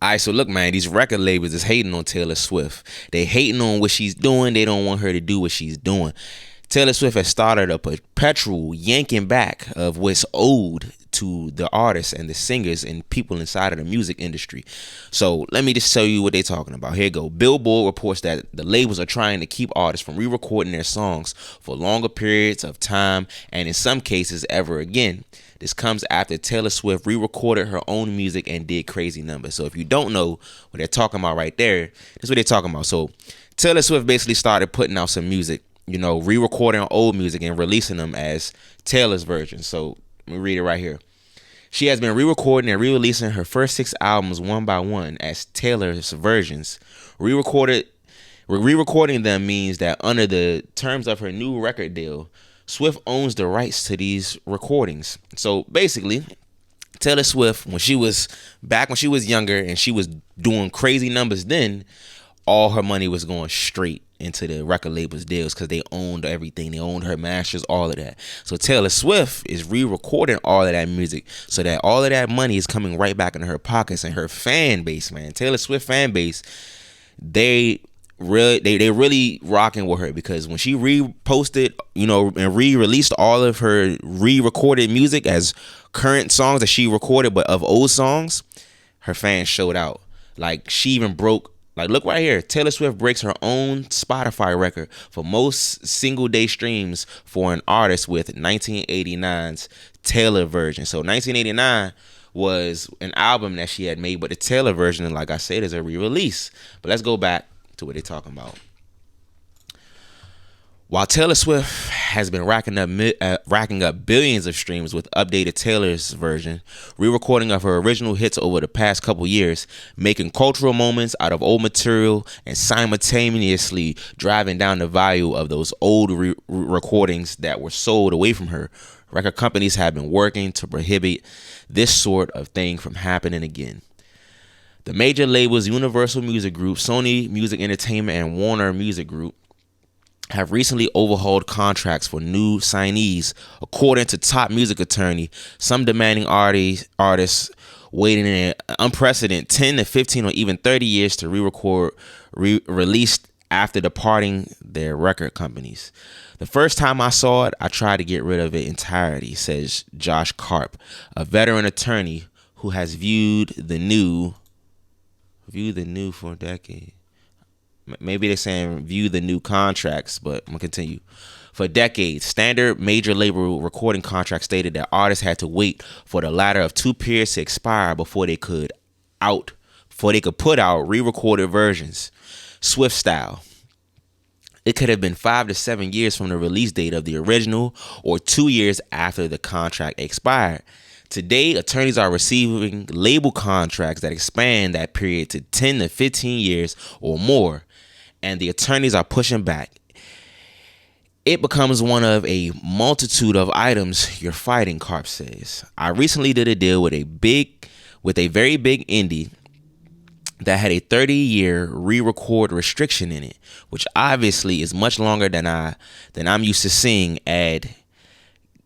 All right, so look, man, these record labels is hating on Taylor Swift. They hating on what she's doing. They don't want her to do what she's doing. Taylor Swift has started a perpetual yanking back of what's owed to the artists and the singers and people inside of the music industry. So let me just tell you what they're talking about. Here you go. Billboard reports that the labels are trying to keep artists from re-recording their songs for longer periods of time and in some cases ever again. This comes after Taylor Swift re-recorded her own music and did crazy numbers. So if you don't know what they're talking about right there, this is what they're talking about. So Taylor Swift basically started putting out some music, re-recording old music and releasing them as Taylor's version. So let me read it right here. She has been re-recording and re-releasing her first 6 albums one by one as Taylor's versions. Re-recording them means that under the terms of her new record deal, Swift owns the rights to these recordings. So basically, Taylor Swift, when she was younger and she was doing crazy numbers then, all her money was going straight into the record labels deals because they owned everything. They owned her masters, all of that. So Taylor Swift is re-recording all of that music so that all of that money is coming right back into her pockets. And her fan base, man, Taylor Swift fan base, they really rocking with her because when she reposted, and re-released all of her re-recorded music as current songs that she recorded but of old songs, her fans showed out. Like she even broke, like look right here, Taylor Swift breaks her own Spotify record for most single day streams for an artist with 1989's Taylor version. So 1989 was an album that she had made, but the Taylor version, like I said, is a re-release. But let's go back to what they're talking about. While Taylor Swift has been racking up billions of streams with updated Taylor's version, re-recording of her original hits over the past couple years, making cultural moments out of old material and simultaneously driving down the value of those old recordings that were sold away from her, record companies have been working to prohibit this sort of thing from happening again. The major labels Universal Music Group, Sony Music Entertainment, and Warner Music Group have recently overhauled contracts for new signees, according to top music attorney, some demanding artists waiting an unprecedented 10 to 15 or even 30 years to re-record, released after departing their record companies. The first time I saw it, I tried to get rid of it entirely, says Josh Karp, a veteran attorney who has viewed the new for a decade. Maybe they're saying view the new contracts, but I'm going to continue. For decades, standard major label recording contracts stated that artists had to wait for the latter of two periods to expire before they could put out re-recorded versions. Swift style. It could have been 5 to 7 years from the release date of the original or 2 years after the contract expired. Today, attorneys are receiving label contracts that expand that period to 10 to 15 years or more, and the attorneys are pushing back. It becomes one of a multitude of items you're fighting, Karp says. I recently did a deal with a very big indie that had a 30-year re-record restriction in it, which obviously is much longer than I'm used to seeing. Ad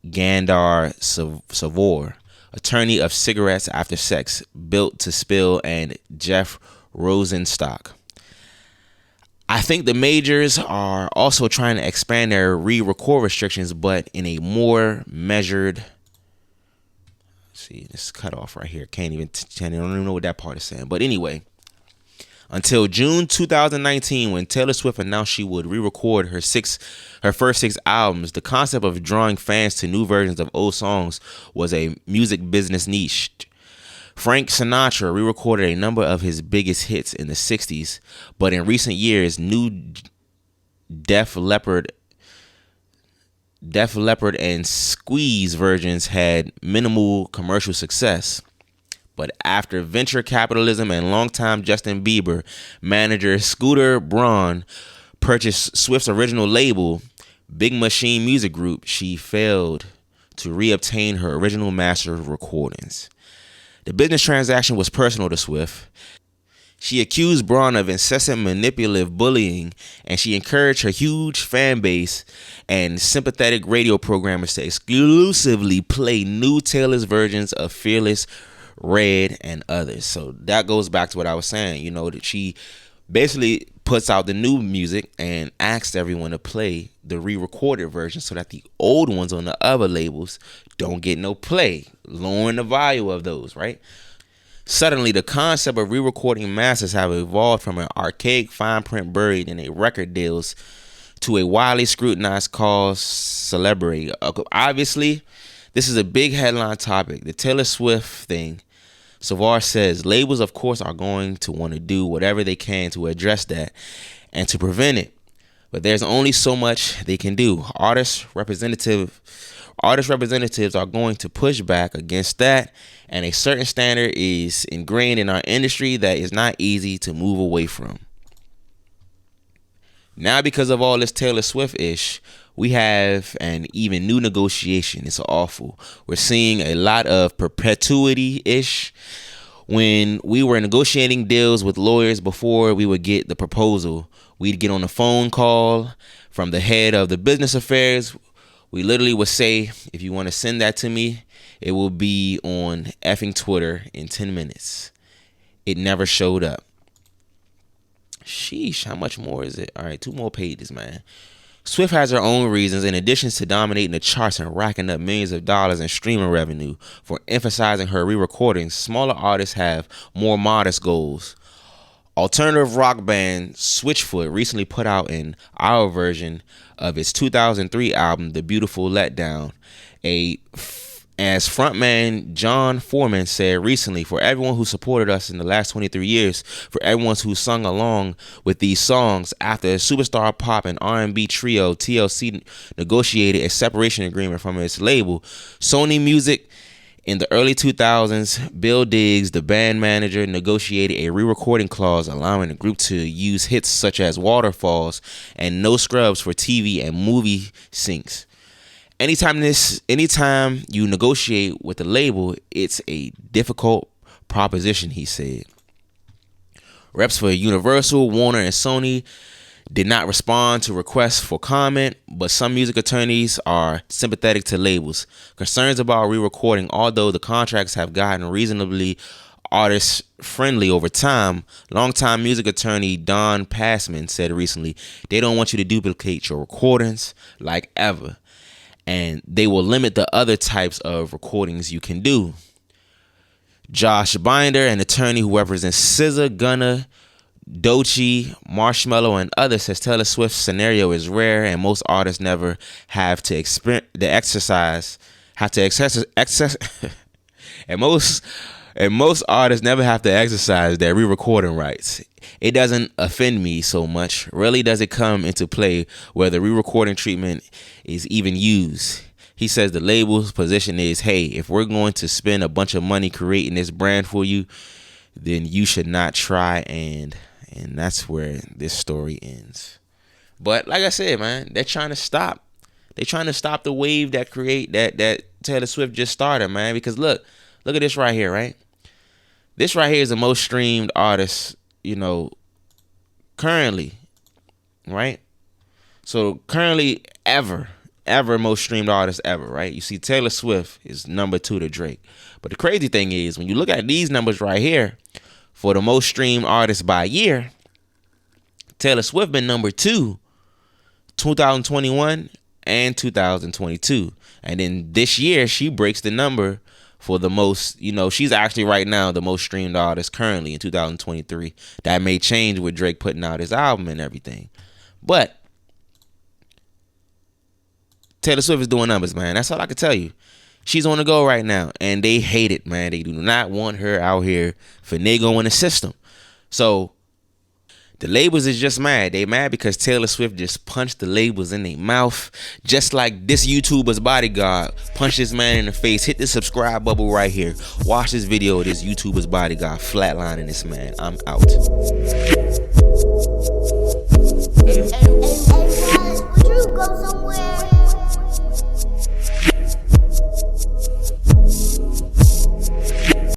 Gandar Savor, attorney of Cigarettes After Sex, Built to Spill, and Jeff Rosenstock. I think the majors are also trying to expand their re-record restrictions, but in a more measured. See, this cut off right here. I don't even know what that part is saying. But anyway, until June 2019, when Taylor Swift announced she would re-record her first 6 albums, the concept of drawing fans to new versions of old songs was a music business niche. Frank Sinatra re-recorded a number of his biggest hits in the 60s, but in recent years, new Def Leppard and Squeeze versions had minimal commercial success. But after venture capitalism and longtime Justin Bieber manager Scooter Braun purchased Swift's original label, Big Machine Music Group, she failed to reobtain her original master recordings. The business transaction was personal to Swift. She accused Braun of incessant manipulative bullying, and she encouraged her huge fan base and sympathetic radio programmers to exclusively play new Taylor's versions of Fearless Red, and others. So that goes back to what I was saying, you know, that she basically puts out the new music and asks everyone to play the re-recorded version so that the old ones on the other labels don't get no play, lowering the value of those, right? Suddenly, the concept of re-recording masters have evolved from an archaic fine print buried in a record deals to a widely scrutinized cause celebrity. Obviously, this is a big headline topic. The Taylor Swift thing. Savar says labels, of course, are going to want to do whatever they can to address that and to prevent it. But there's only so much they can do. Artist representatives are going to push back against that, and a certain standard is ingrained in our industry that is not easy to move away from. Now, because of all this Taylor Swift-ish, we have an even new negotiation. It's awful. We're seeing a lot of perpetuity-ish. When we were negotiating deals with lawyers before we would get the proposal, we'd get on a phone call from the head of the business affairs. We literally would say, if you want to send that to me, it will be on effing Twitter in 10 minutes. It never showed up. Sheesh, how much more is it? All right, 2 more pages, man. Swift has her own reasons, in addition to dominating the charts and racking up millions of dollars in streaming revenue for emphasizing her re-recordings. Smaller artists have more modest goals. Alternative rock band Switchfoot recently put out an hour version of its 2003 album, The Beautiful Letdown. As frontman John Foreman said recently, for everyone who supported us in the last 23 years, for everyone who sung along with these songs, after superstar pop and R&B trio TLC negotiated a separation agreement from its label, Sony Music, in the early 2000s, Bill Diggs, the band manager, negotiated a re-recording clause allowing the group to use hits such as Waterfalls and No Scrubs for TV and movie syncs. Anytime you negotiate with a label, it's a difficult proposition, he said. Reps for Universal, Warner, and Sony did not respond to requests for comment, but some music attorneys are sympathetic to labels. Concerns about re-recording, although the contracts have gotten reasonably artist-friendly over time, longtime music attorney Don Passman said recently, they don't want you to duplicate your recordings like ever, and they will limit the other types of recordings you can do. Josh Binder, an attorney who represents SZA, Gunna, Doechii, Marshmello, and others, says Taylor Swift's scenario is rare, and most artists never have to exercise their re-recording rights. It doesn't offend me so much. Rarely does it come into play where the re-recording treatment is even used. He says the label's position is, hey, if we're going to spend a bunch of money creating this brand for you, then you should not try, and that's where this story ends. But like I said, man, they're trying to stop. They're trying to stop the wave that Taylor Swift just started, man. Because look at this right here, right? This right here is the most streamed artist, currently, right? So currently ever most streamed artist ever, right? You see Taylor Swift is number 2 to Drake. But the crazy thing is, when you look at these numbers right here, for the most streamed artist by year, Taylor Swift been number 2, 2021 and 2022. And then this year, she breaks the number for the most, she's actually right now the most streamed artist currently in 2023. That may change with Drake putting out his album and everything. But Taylor Swift is doing numbers, man. That's all I can tell you. She's on the go right now, and they hate it, man. They do not want her out here finagling the system. So the labels is just mad. They mad because Taylor Swift just punched the labels in their mouth, just like this YouTuber's bodyguard punched this man in the face. Hit the subscribe bubble right here. Watch this video of this YouTuber's bodyguard flatlining this man. I'm out.